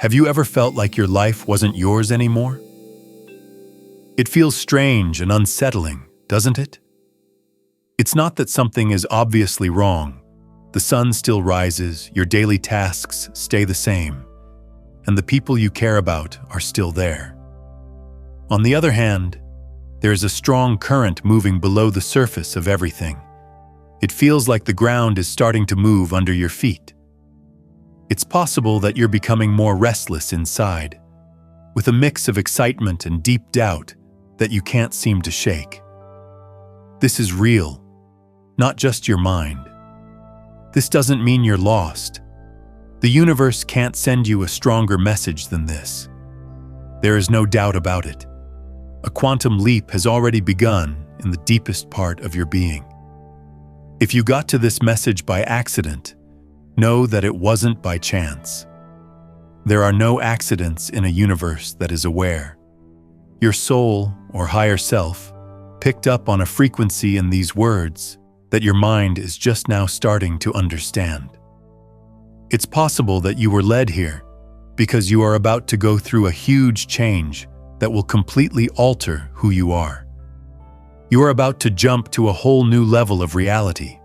Have you ever felt like your life wasn't yours anymore? It feels strange and unsettling, doesn't it? It's not that something is obviously wrong. The sun still rises, your daily tasks stay the same, and the people you care about are still there. On the other hand, there is a strong current moving below the surface of everything. It feels like the ground is starting to move under your feet. It's possible that you're becoming more restless inside, with a mix of excitement and deep doubt that you can't seem to shake. This is real, not just your mind. This doesn't mean you're lost. The universe can't send you a stronger message than this. There is no doubt about it. A quantum leap has already begun in the deepest part of your being. If you got to this message by accident, know that it wasn't by chance. There are no accidents in a universe that is aware. Your soul, or higher self, picked up on a frequency in these words that your mind is just now starting to understand. It's possible that you were led here because you are about to go through a huge change that will completely alter who you are. You are about to jump to a whole new level of reality,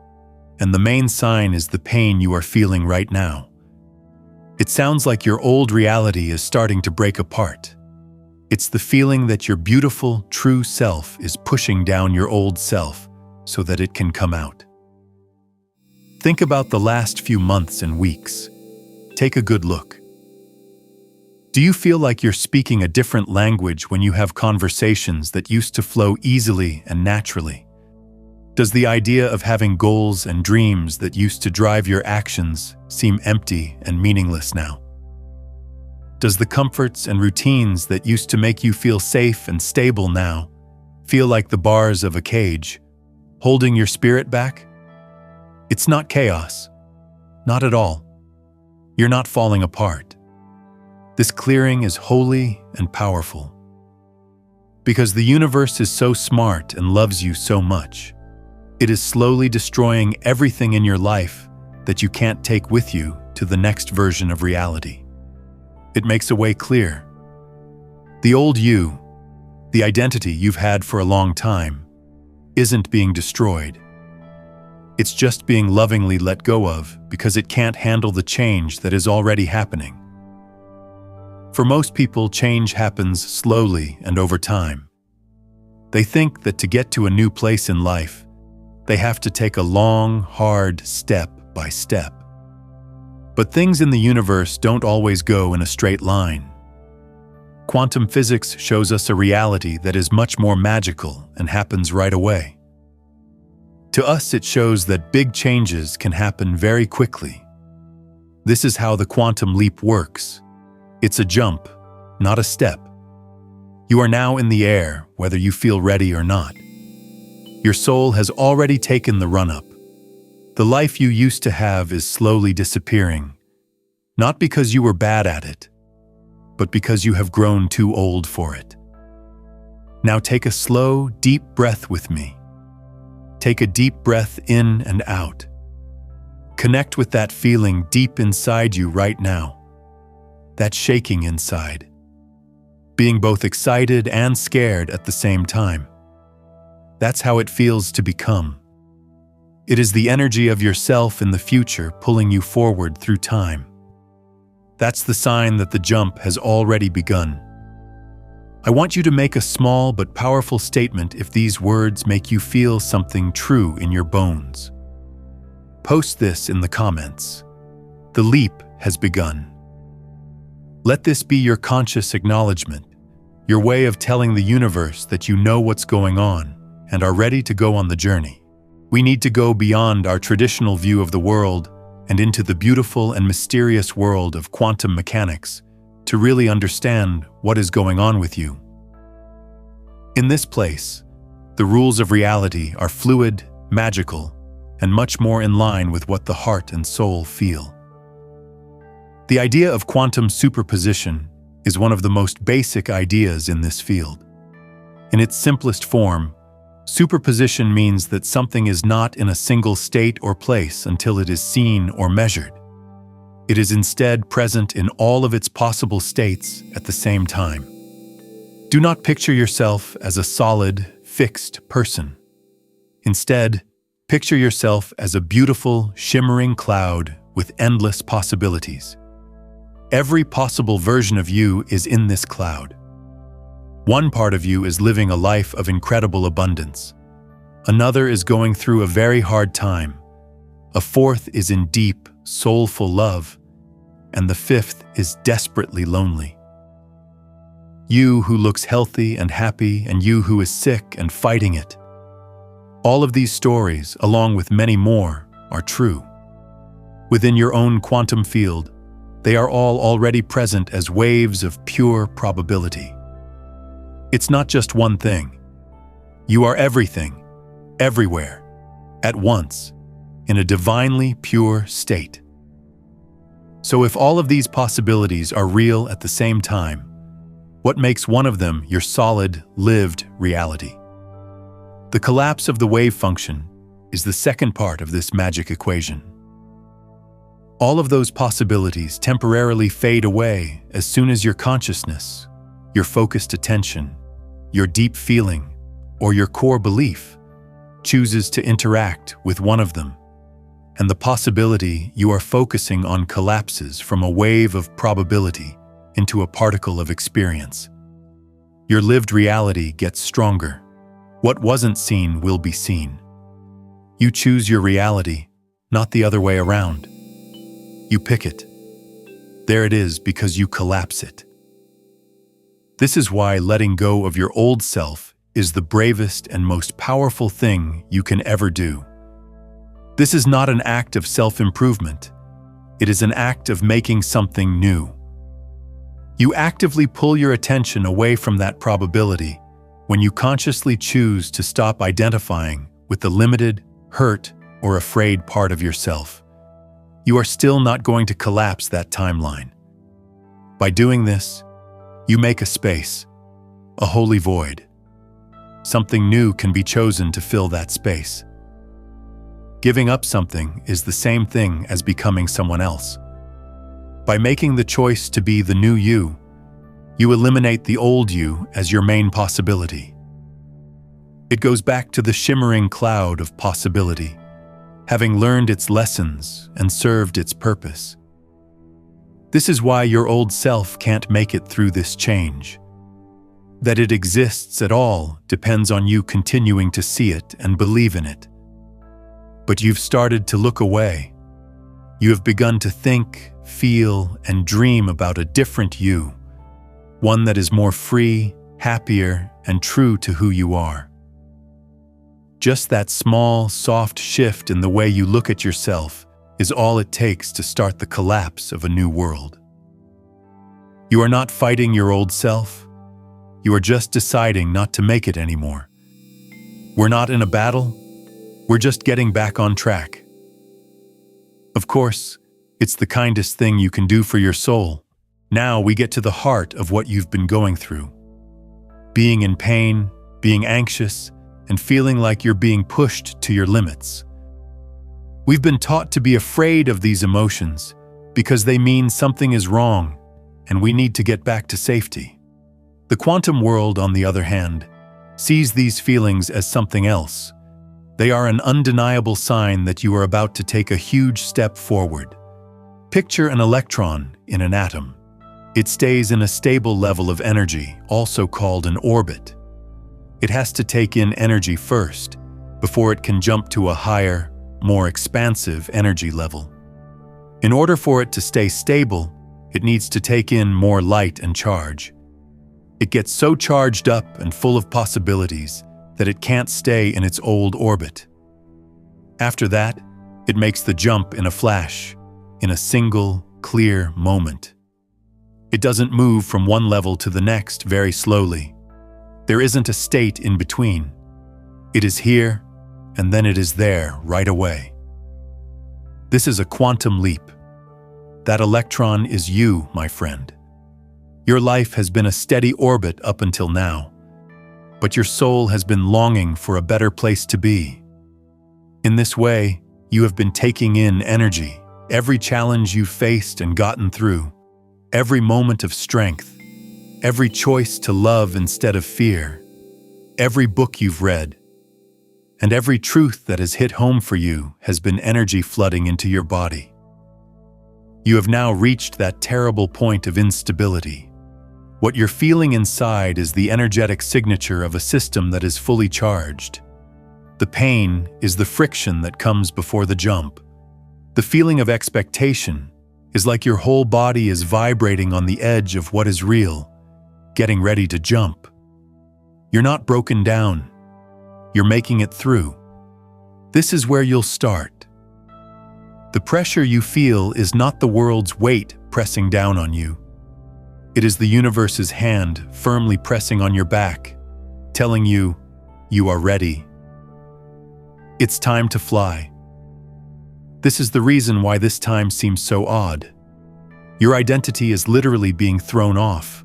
and the main sign is the pain you are feeling right now. It sounds like your old reality is starting to break apart. It's the feeling that your beautiful, true self is pushing down your old self so that it can come out. Think about the last few months and weeks. Take a good look. Do you feel like you're speaking a different language when you have conversations that used to flow easily and naturally? Does the idea of having goals and dreams that used to drive your actions seem empty and meaningless now? Does the comforts and routines that used to make you feel safe and stable now feel like the bars of a cage, holding your spirit back? It's not chaos. Not at all. You're not falling apart. This clearing is holy and powerful. Because the universe is so smart and loves you so much, it is slowly destroying everything in your life that you can't take with you to the next version of reality. It makes a way clear. The old you, the identity you've had for a long time, isn't being destroyed. It's just being lovingly let go of because it can't handle the change that is already happening. For most people, change happens slowly and over time. They think that to get to a new place in life, they have to take a long, hard step by step. But things in the universe don't always go in a straight line. Quantum physics shows us a reality that is much more magical and happens right away. To us, it shows that big changes can happen very quickly. This is how the quantum leap works. It's a jump, not a step. You are now in the air, whether you feel ready or not. Your soul has already taken the run-up. The life you used to have is slowly disappearing, not because you were bad at it, but because you have grown too old for it. Now take a slow, deep breath with me. Take a deep breath in and out. Connect with that feeling deep inside you right now. That shaking inside. Being both excited and scared at the same time. That's how it feels to become. It is the energy of yourself in the future pulling you forward through time. That's the sign that the jump has already begun. I want you to make a small but powerful statement if these words make you feel something true in your bones. Post this in the comments. The leap has begun. Let this be your conscious acknowledgement, your way of telling the universe that you know what's going on and are ready to go on the journey. We need to go beyond our traditional view of the world and into the beautiful and mysterious world of quantum mechanics to really understand what is going on with you. In this place, the rules of reality are fluid, magical, and much more in line with what the heart and soul feel. The idea of quantum superposition is one of the most basic ideas in this field. In its simplest form, superposition means that something is not in a single state or place until it is seen or measured. It is instead present in all of its possible states at the same time. Do not picture yourself as a solid, fixed person. Instead, picture yourself as a beautiful, shimmering cloud with endless possibilities. Every possible version of you is in this cloud. One part of you is living a life of incredible abundance. Another is going through a very hard time. A fourth is in deep, soulful love. And the fifth is desperately lonely. You who looks healthy and happy, and you who is sick and fighting it. All of these stories, along with many more, are true. Within your own quantum field, they are all already present as waves of pure probability. It's not just one thing. You are everything, everywhere, at once, in a divinely pure state. So if all of these possibilities are real at the same time, what makes one of them your solid, lived reality? The collapse of the wave function is the second part of this magic equation. All of those possibilities temporarily fade away as soon as your consciousness, your focused attention, your deep feeling, or your core belief chooses to interact with one of them, and the possibility you are focusing on collapses from a wave of probability into a particle of experience. Your lived reality gets stronger. What wasn't seen will be seen. You choose your reality, not the other way around. You pick it. There it is because you collapse it. This is why letting go of your old self is the bravest and most powerful thing you can ever do. This is not an act of self-improvement. It is an act of making something new. You actively pull your attention away from that probability when you consciously choose to stop identifying with the limited, hurt, or afraid part of yourself. You are still not going to collapse that timeline. By doing this, you make a space, a holy void. Something new can be chosen to fill that space. Giving up something is the same thing as becoming someone else. By making the choice to be the new you, you eliminate the old you as your main possibility. It goes back to the shimmering cloud of possibility, having learned its lessons and served its purpose. This is why your old self can't make it through this change. That it exists at all depends on you continuing to see it and believe in it. But you've started to look away. You have begun to think, feel, and dream about a different you, one that is more free, happier, and true to who you are. Just that small, soft shift in the way you look at yourself is all it takes to start the collapse of a new world. You are not fighting your old self. You are just deciding not to make it anymore. We're not in a battle. We're just getting back on track. Of course, it's the kindest thing you can do for your soul. Now we get to the heart of what you've been going through. Being in pain, being anxious, and feeling like you're being pushed to your limits. We've been taught to be afraid of these emotions because they mean something is wrong and we need to get back to safety. The quantum world, on the other hand, sees these feelings as something else. They are an undeniable sign that you are about to take a huge step forward. Picture an electron in an atom. It stays in a stable level of energy, also called an orbit. It has to take in energy first, before it can jump to a higher, more expansive energy level. In order for it to stay stable, it needs to take in more light and charge. It gets so charged up and full of possibilities that it can't stay in its old orbit. After that, it makes the jump in a flash, in a single, clear moment. It doesn't move from one level to the next very slowly. There isn't a state in between. It is here, and then it is there right away. This is a quantum leap. That electron is you, my friend. Your life has been a steady orbit up until now, but your soul has been longing for a better place to be. In this way, you have been taking in energy, Every challenge you've faced and gotten through, every moment of strength, every choice to love instead of fear, every book you've read, and every truth that has hit home for you has been energy flooding into your body. You have now reached that terrible point of instability. What you're feeling inside is the energetic signature of a system that is fully charged. The pain is the friction that comes before the jump. The feeling of expectation is like your whole body is vibrating on the edge of what is real, getting ready to jump. You're not broken down. You're making it through. This is where you'll start. The pressure you feel is not the world's weight pressing down on you. It is the universe's hand firmly pressing on your back, telling you, you are ready. It's time to fly. This is the reason why this time seems so odd. Your identity is literally being thrown off.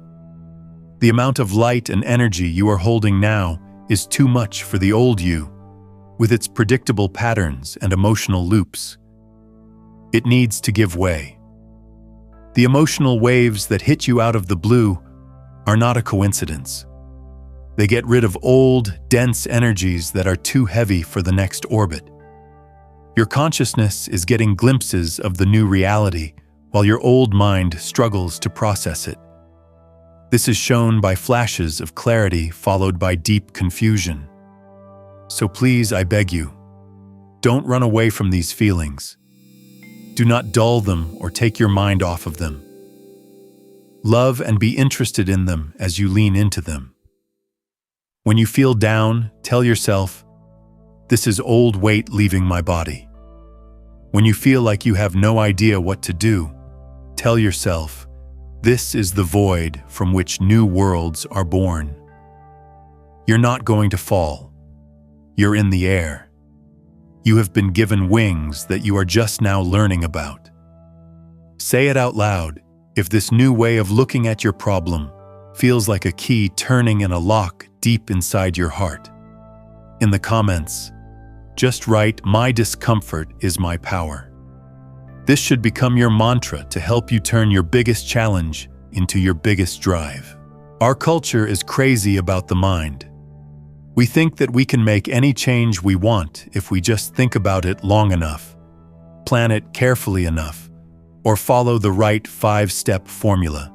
The amount of light and energy you are holding now is too much for the old you, with its predictable patterns and emotional loops. It needs to give way. The emotional waves that hit you out of the blue are not a coincidence. They get rid of old, dense energies that are too heavy for the next orbit. Your consciousness is getting glimpses of the new reality, while your old mind struggles to process it. This is shown by flashes of clarity followed by deep confusion. So please, I beg you, don't run away from these feelings. Do not dull them or take your mind off of them. Love and be interested in them as you lean into them. When you feel down, tell yourself, this is old weight leaving my body. When you feel like you have no idea what to do, tell yourself, this is the void from which new worlds are born. You're not going to fall. You're in the air. You have been given wings that you are just now learning about. Say it out loud if this new way of looking at your problem feels like a key turning in a lock deep inside your heart. In the comments, just write, "My discomfort is my power." This should become your mantra to help you turn your biggest challenge into your biggest drive. Our culture is crazy about the mind. We think that we can make any change we want if we just think about it long enough, plan it carefully enough, or follow the right 5-step formula.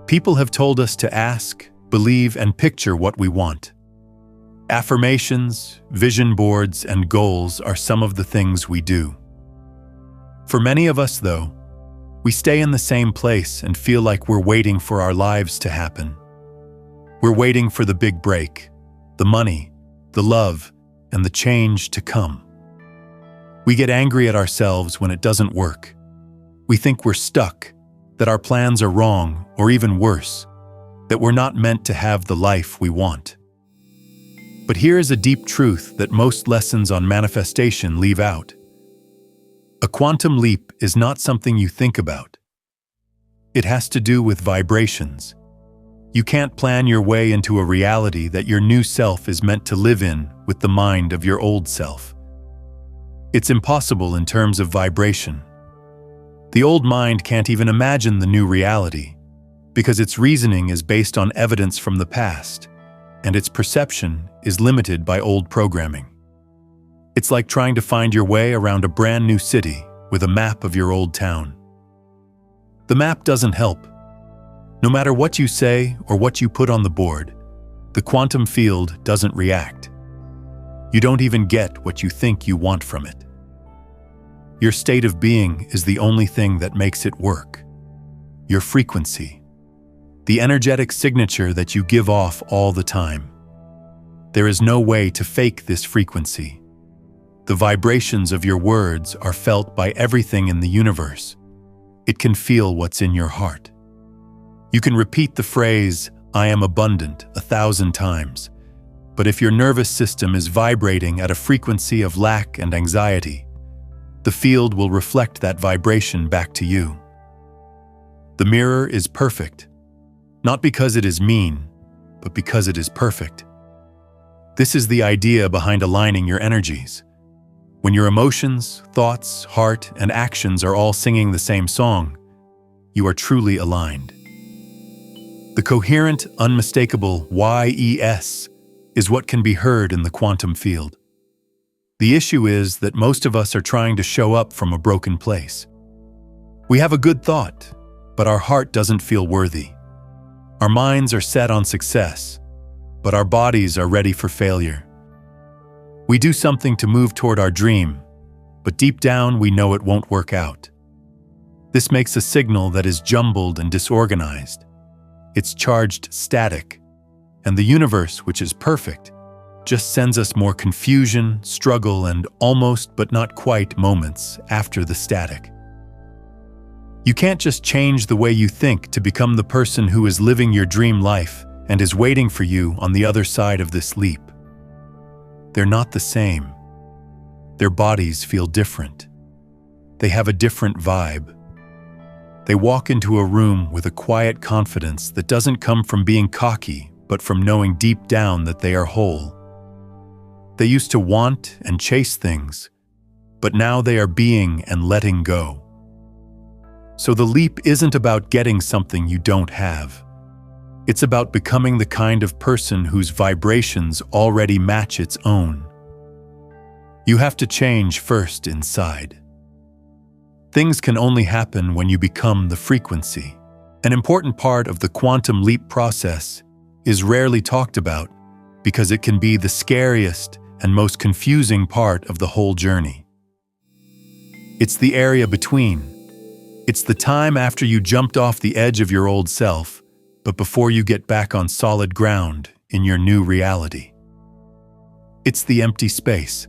People have told us to ask, believe, and picture what we want. Affirmations, vision boards, and goals are some of the things we do. For many of us, though, we stay in the same place and feel like we're waiting for our lives to happen. We're waiting for the big break, the money, the love, and the change to come. We get angry at ourselves when it doesn't work. We think we're stuck, that our plans are wrong, or even worse, that we're not meant to have the life we want. But here is a deep truth that most lessons on manifestation leave out. A quantum leap is not something you think about. It has to do with vibrations. You can't plan your way into a reality that your new self is meant to live in with the mind of your old self. It's impossible in terms of vibration. The old mind can't even imagine the new reality because its reasoning is based on evidence from the past, and its perception is limited by old programming. It's like trying to find your way around a brand new city with a map of your old town. The map doesn't help. No matter what you say or what you put on the board, the quantum field doesn't react. You don't even get what you think you want from it. Your state of being is the only thing that makes it work. Your frequency. The energetic signature that you give off all the time. There is no way to fake this frequency. The vibrations of your words are felt by everything in the universe. It can feel what's in your heart. You can repeat the phrase, "I am abundant," 1,000 times, but if your nervous system is vibrating at a frequency of lack and anxiety, the field will reflect that vibration back to you. The mirror is perfect, not because it is mean, but because it is perfect. This is the idea behind aligning your energies. When your emotions, thoughts, heart, and actions are all singing the same song, you are truly aligned. The coherent, unmistakable YES is what can be heard in the quantum field. The issue is that most of us are trying to show up from a broken place. We have a good thought, but our heart doesn't feel worthy. Our minds are set on success, but our bodies are ready for failure. We do something to move toward our dream, but deep down we know it won't work out. This makes a signal that is jumbled and disorganized. It's charged static, and the universe, which is perfect, just sends us more confusion, struggle, and almost but not quite moments after the static. You can't just change the way you think to become the person who is living your dream life and is waiting for you on the other side of this leap. They're not the same. Their bodies feel different. They have a different vibe. They walk into a room with a quiet confidence that doesn't come from being cocky, but from knowing deep down that they are whole. They used to want and chase things, but now they are being and letting go. So the leap isn't about getting something you don't have. It's about becoming the kind of person whose vibrations already match its own. You have to change first inside. Things can only happen when you become the frequency. An important part of the quantum leap process is rarely talked about because it can be the scariest and most confusing part of the whole journey. It's the area between. It's the time after you jumped off the edge of your old self, but before you get back on solid ground in your new reality. It's the empty space.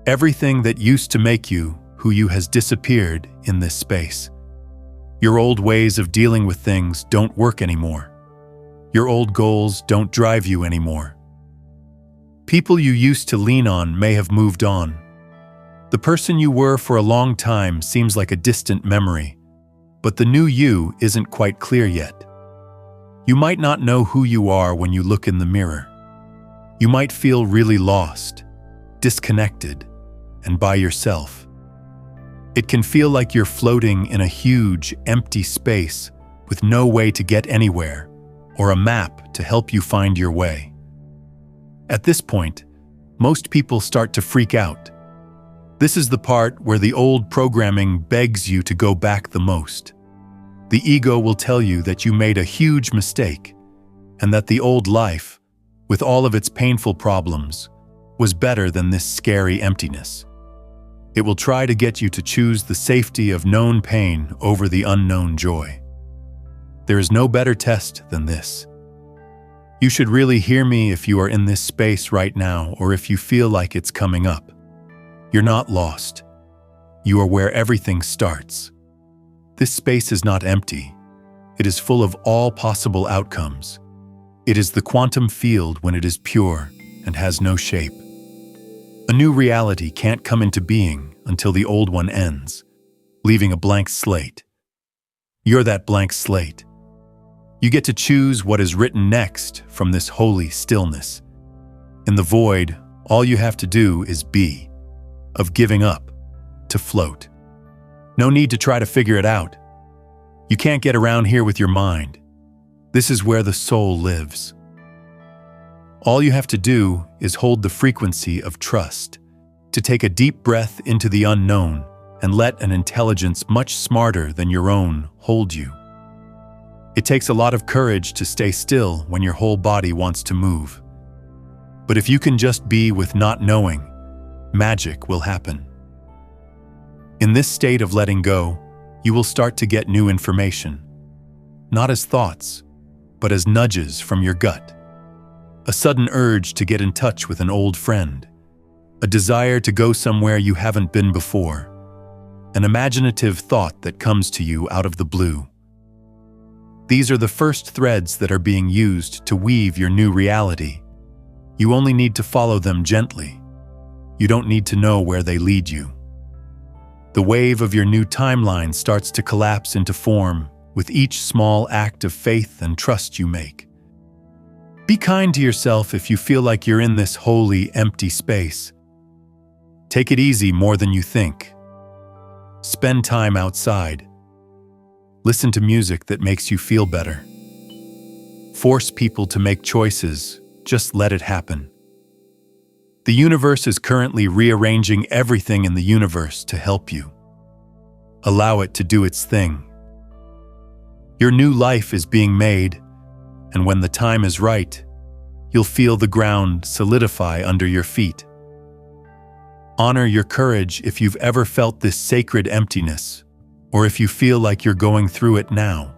Everything that used to make you who you has disappeared in this space. Your old ways of dealing with things don't work anymore. Your old goals don't drive you anymore. People you used to lean on may have moved on. The person you were for a long time seems like a distant memory, but the new you isn't quite clear yet. You might not know who you are when you look in the mirror. You might feel really lost, disconnected, and by yourself. It can feel like you're floating in a huge, empty space with no way to get anywhere or a map to help you find your way. At this point, most people start to freak out. This is the part where the old programming begs you to go back the most. The ego will tell you that you made a huge mistake and that the old life, with all of its painful problems, was better than this scary emptiness. It will try to get you to choose the safety of known pain over the unknown joy. There is no better test than this. You should really hear me if you are in this space right now or if you feel like it's coming up. You're not lost. You are where everything starts. This space is not empty. It is full of all possible outcomes. It is the quantum field when it is pure and has no shape. A new reality can't come into being until the old one ends, leaving a blank slate. You're that blank slate. You get to choose what is written next from this holy stillness. In the void, all you have to do is be, of giving up, to float. No need to try to figure it out. You can't get around here with your mind. This is where the soul lives. All you have to do is hold the frequency of trust, to take a deep breath into the unknown and let an intelligence much smarter than your own hold you. It takes a lot of courage to stay still when your whole body wants to move. But if you can just be with not knowing, magic will happen. In this state of letting go, you will start to get new information, not as thoughts, but as nudges from your gut. A sudden urge to get in touch with an old friend, a desire to go somewhere you haven't been before, an imaginative thought that comes to you out of the blue. These are the first threads that are being used to weave your new reality. You only need to follow them gently. You don't need to know where they lead you. The wave of your new timeline starts to collapse into form with each small act of faith and trust you make. Be kind to yourself if you feel like you're in this holy, empty space. Take it easy more than you think. Spend time outside. Listen to music that makes you feel better. Force people to make choices, just let it happen. The universe is currently rearranging everything in the universe to help you. Allow it to do its thing. Your new life is being made, and when the time is right, you'll feel the ground solidify under your feet. Honor your courage if you've ever felt this sacred emptiness, or if you feel like you're going through it now.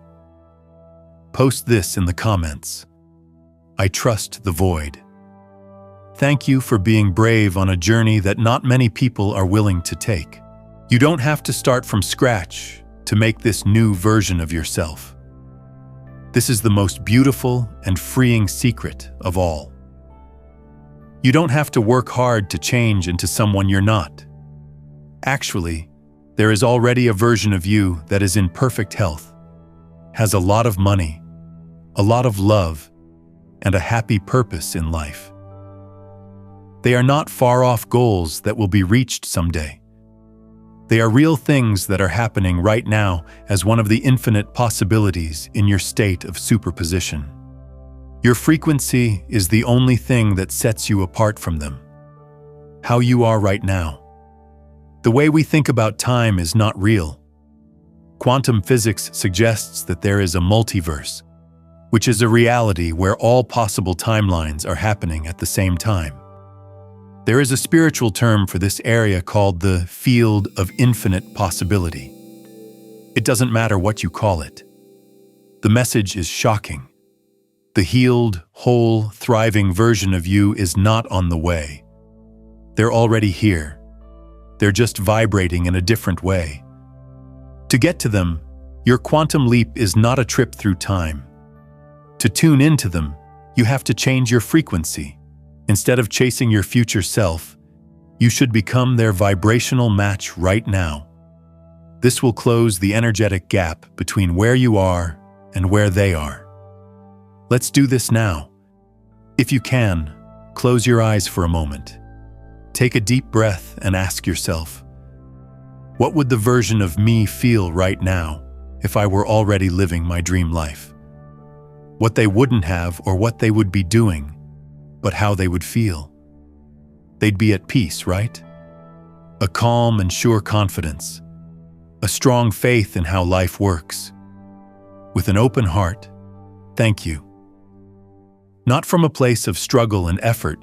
Post this in the comments. I trust the void. Thank you for being brave on a journey that not many people are willing to take. You don't have to start from scratch to make this new version of yourself. This is the most beautiful and freeing secret of all. You don't have to work hard to change into someone you're not. Actually, there is already a version of you that is in perfect health, has a lot of money, a lot of love, and a happy purpose in life. They are not far-off goals that will be reached someday. They are real things that are happening right now as one of the infinite possibilities in your state of superposition. Your frequency is the only thing that sets you apart from them. How you are right now. The way we think about time is not real. Quantum physics suggests that there is a multiverse, which is a reality where all possible timelines are happening at the same time. There is a spiritual term for this area called the field of infinite possibility. It doesn't matter what you call it. The message is shocking. The healed, whole, thriving version of you is not on the way. They're already here. They're just vibrating in a different way. To get to them, your quantum leap is not a trip through time. To tune into them, you have to change your frequency. Instead of chasing your future self, you should become their vibrational match right now. This will close the energetic gap between where you are and where they are. Let's do this now. If you can, close your eyes for a moment. Take a deep breath and ask yourself, what would the version of me feel right now if I were already living my dream life? What they wouldn't have or what they would be doing, but how they would feel. They'd be at peace, right? A calm and sure confidence, a strong faith in how life works. With an open heart, thank you. Not from a place of struggle and effort,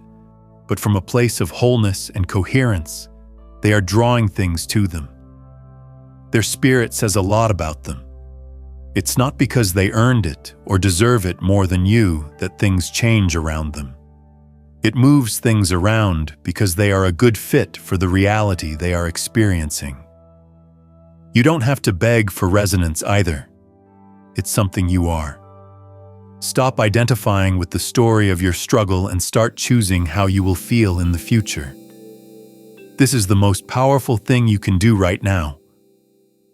but from a place of wholeness and coherence, they are drawing things to them. Their spirit says a lot about them. It's not because they earned it or deserve it more than you that things change around them. It moves things around because they are a good fit for the reality they are experiencing. You don't have to beg for resonance either. It's something you are. Stop identifying with the story of your struggle and start choosing how you will feel in the future. This is the most powerful thing you can do right now.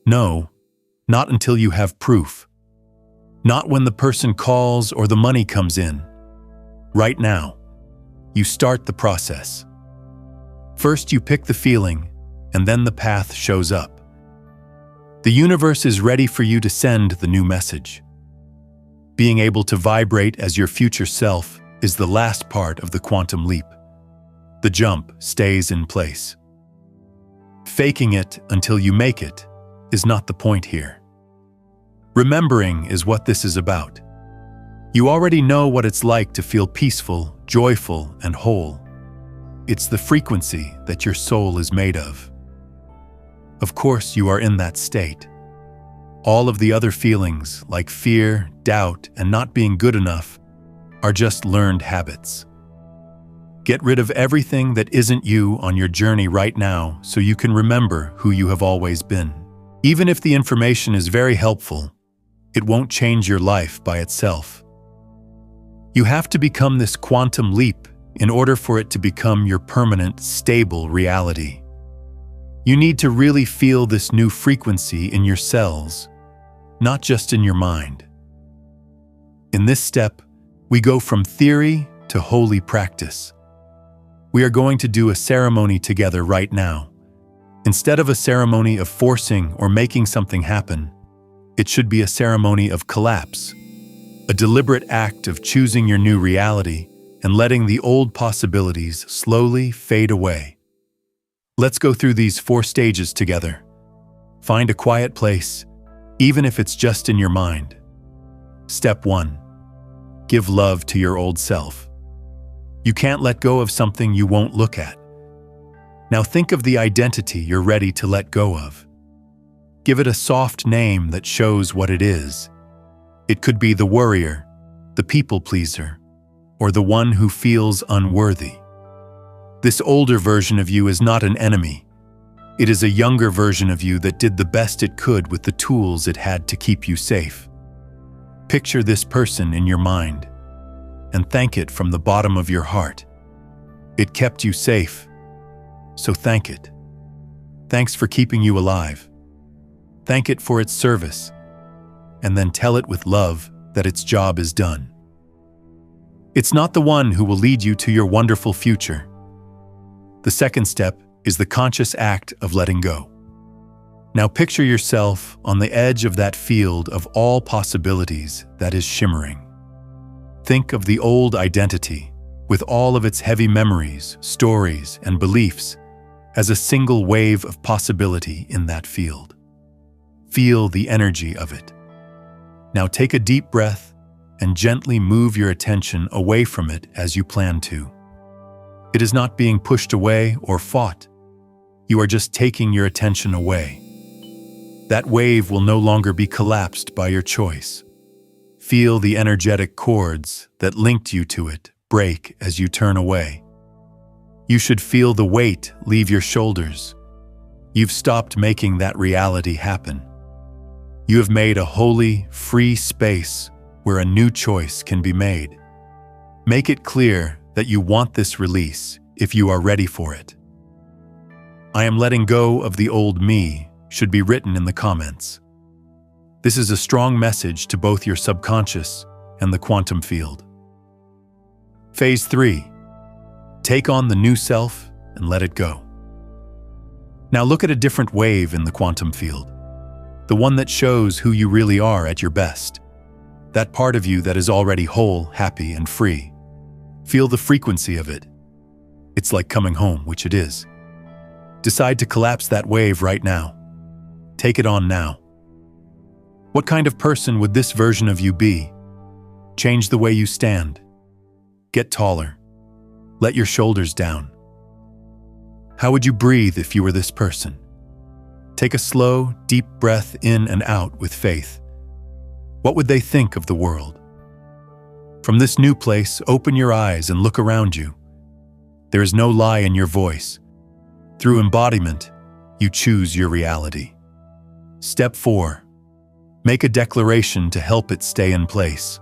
No, not until you have proof. Not when the person calls or the money comes in. Right now. You start the process. First, you pick the feeling, and then the path shows up. The universe is ready for you to send the new message. Being able to vibrate as your future self is the last part of the quantum leap. The jump stays in place. Faking it until you make it is not the point here. Remembering is what this is about. You already know what it's like to feel peaceful, joyful, and whole. It's the frequency that your soul is made of. Of course, you are in that state. All of the other feelings, like fear, doubt, and not being good enough, are just learned habits. Get rid of everything that isn't you on your journey right now so you can remember who you have always been. Even if the information is very helpful, it won't change your life by itself. You have to become this quantum leap in order for it to become your permanent, stable reality. You need to really feel this new frequency in your cells, not just in your mind. In this step, we go from theory to holy practice. We are going to do a ceremony together right now. Instead of a ceremony of forcing or making something happen, it should be a ceremony of collapse, a deliberate act of choosing your new reality and letting the old possibilities slowly fade away. Let's go through these 4 stages together. Find a quiet place, even if it's just in your mind. Step 1. Give love to your old self. You can't let go of something you won't look at. Now think of the identity you're ready to let go of. Give it a soft name that shows what it is. It could be the worrier, the people pleaser, or the one who feels unworthy. This older version of you is not an enemy. It is a younger version of you that did the best it could with the tools it had to keep you safe. Picture this person in your mind and thank it from the bottom of your heart. It kept you safe, so thank it. Thanks for keeping you alive. Thank it for its service, and then tell it with love that its job is done. It's not the one who will lead you to your wonderful future. The second step is the conscious act of letting go. Now picture yourself on the edge of that field of all possibilities that is shimmering. Think of the old identity, with all of its heavy memories, stories, and beliefs, as a single wave of possibility in that field. Feel the energy of it. Now take a deep breath and gently move your attention away from it as you plan to. It is not being pushed away or fought. You are just taking your attention away. That wave will no longer be collapsed by your choice. Feel the energetic cords that linked you to it break as you turn away. You should feel the weight leave your shoulders. You've stopped making that reality happen. You have made a holy, free space where a new choice can be made. Make it clear that you want this release if you are ready for it. "I am letting go of the old me" should be written in the comments. This is a strong message to both your subconscious and the quantum field. Phase 3. Take on the new self and let it go. Now look at a different wave in the quantum field, the one that shows who you really are at your best, that part of you that is already whole, happy, and free. Feel the frequency of it. It's like coming home, which it is. Decide to collapse that wave right now. Take it on now. What kind of person would this version of you be? Change the way you stand. Get taller. Let your shoulders down. How would you breathe if you were this person? Take a slow, deep breath in and out with faith. What would they think of the world? From this new place, open your eyes and look around you. There is no lie in your voice. Through embodiment, you choose your reality. Step 4. Make a declaration to help it stay in place.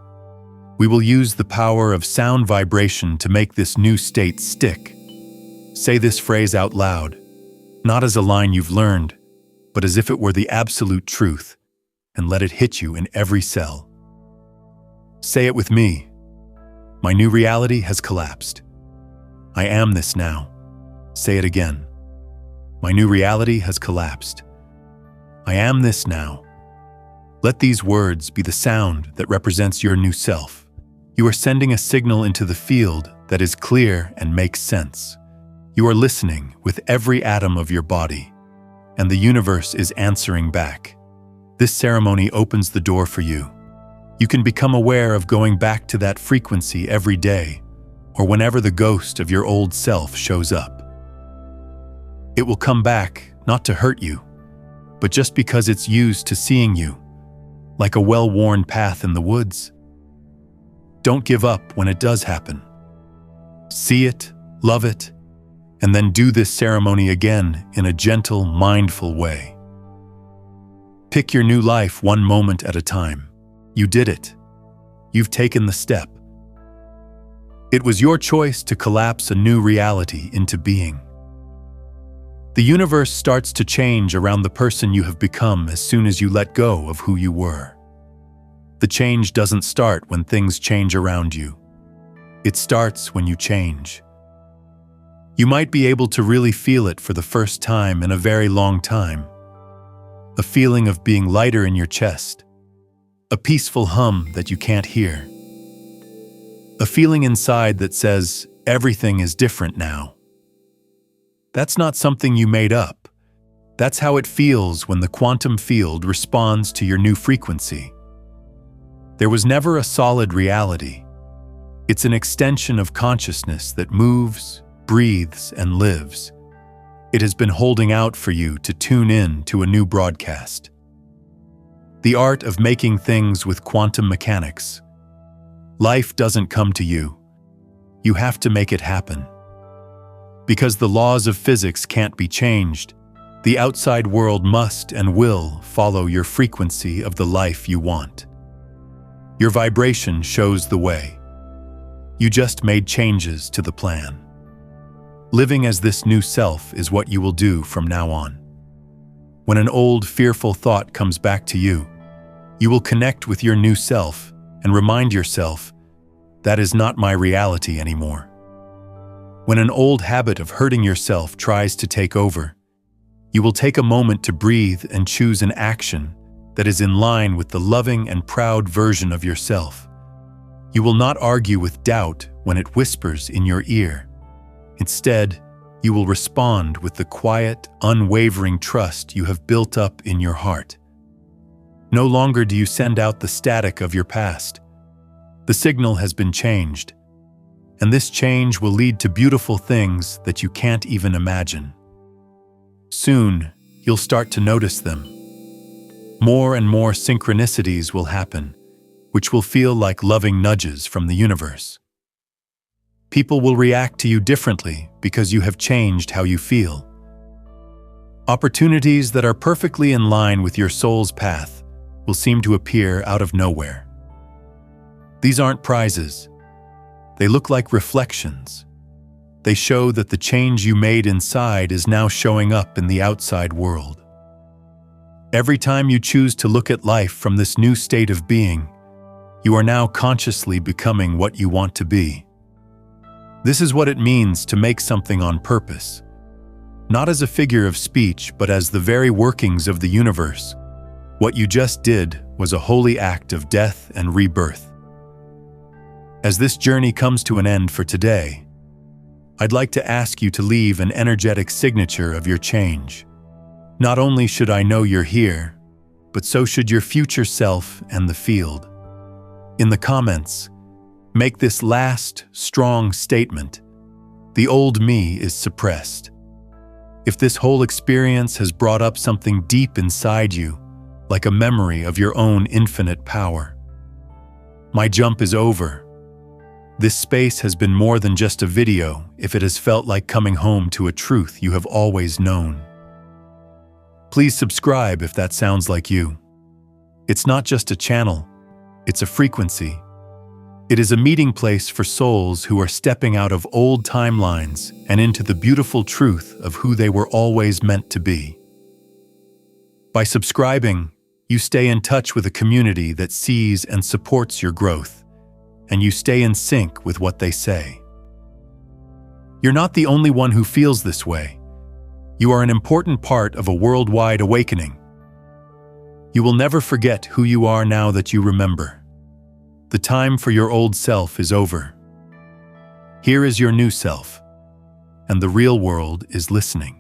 We will use the power of sound vibration to make this new state stick. Say this phrase out loud, not as a line you've learned, but as if it were the absolute truth, and let it hit you in every cell. Say it with me. My new reality has collapsed. I am this now. Say it again. My new reality has collapsed. I am this now. Let these words be the sound that represents your new self. You are sending a signal into the field that is clear and makes sense. You are listening with every atom of your body, and the universe is answering back. This ceremony opens the door for you. You can become aware of going back to that frequency every day, or whenever the ghost of your old self shows up. It will come back, not to hurt you, but just because it's used to seeing you, like a well-worn path in the woods. Don't give up when it does happen. See it, love it, and then do this ceremony again in a gentle, mindful way. Pick your new life one moment at a time. You did it. You've taken the step. It was your choice to collapse a new reality into being. The universe starts to change around the person you have become as soon as you let go of who you were. The change doesn't start when things change around you. It starts when you change. You might be able to really feel it for the first time in a very long time. A feeling of being lighter in your chest. A peaceful hum that you can't hear. A feeling inside that says, everything is different now. That's not something you made up. That's how it feels when the quantum field responds to your new frequency. There was never a solid reality. It's an extension of consciousness that moves, breathes, and lives. It has been holding out for you to tune in to a new broadcast. The art of making things with quantum mechanics. Life doesn't come to you. You have to make it happen. Because the laws of physics can't be changed, the outside world must and will follow your frequency of the life you want. Your vibration shows the way. You just made changes to the plan. Living as this new self is what you will do from now on. When an old, fearful thought comes back to you, you will connect with your new self and remind yourself, that is not my reality anymore. When an old habit of hurting yourself tries to take over, you will take a moment to breathe and choose an action that is in line with the loving and proud version of yourself. You will not argue with doubt when it whispers in your ear. Instead, you will respond with the quiet, unwavering trust you have built up in your heart. No longer do you send out the static of your past. The signal has been changed, and this change will lead to beautiful things that you can't even imagine. Soon, you'll start to notice them. More and more synchronicities will happen, which will feel like loving nudges from the universe. People will react to you differently because you have changed how you feel. Opportunities that are perfectly in line with your soul's path will seem to appear out of nowhere. These aren't prizes. They look like reflections. They show that the change you made inside is now showing up in the outside world. Every time you choose to look at life from this new state of being, you are now consciously becoming what you want to be. This is what it means to make something on purpose. Not as a figure of speech, but as the very workings of the universe. What you just did was a holy act of death and rebirth. As this journey comes to an end for today, I'd like to ask you to leave an energetic signature of your change. Not only should I know you're here, but so should your future self and the field. In the comments, make this last, strong statement: the old me is suppressed. If this whole experience has brought up something deep inside you, like a memory of your own infinite power, my jump is over. This space has been more than just a video if it has felt like coming home to a truth you have always known. Please subscribe if that sounds like you. It's not just a channel, it's a frequency. It is a meeting place for souls who are stepping out of old timelines and into the beautiful truth of who they were always meant to be. By subscribing, you stay in touch with a community that sees and supports your growth, and you stay in sync with what they say. You're not the only one who feels this way. You are an important part of a worldwide awakening. You will never forget who you are now that you remember. The time for your old self is over. Here is your new self, and the real world is listening.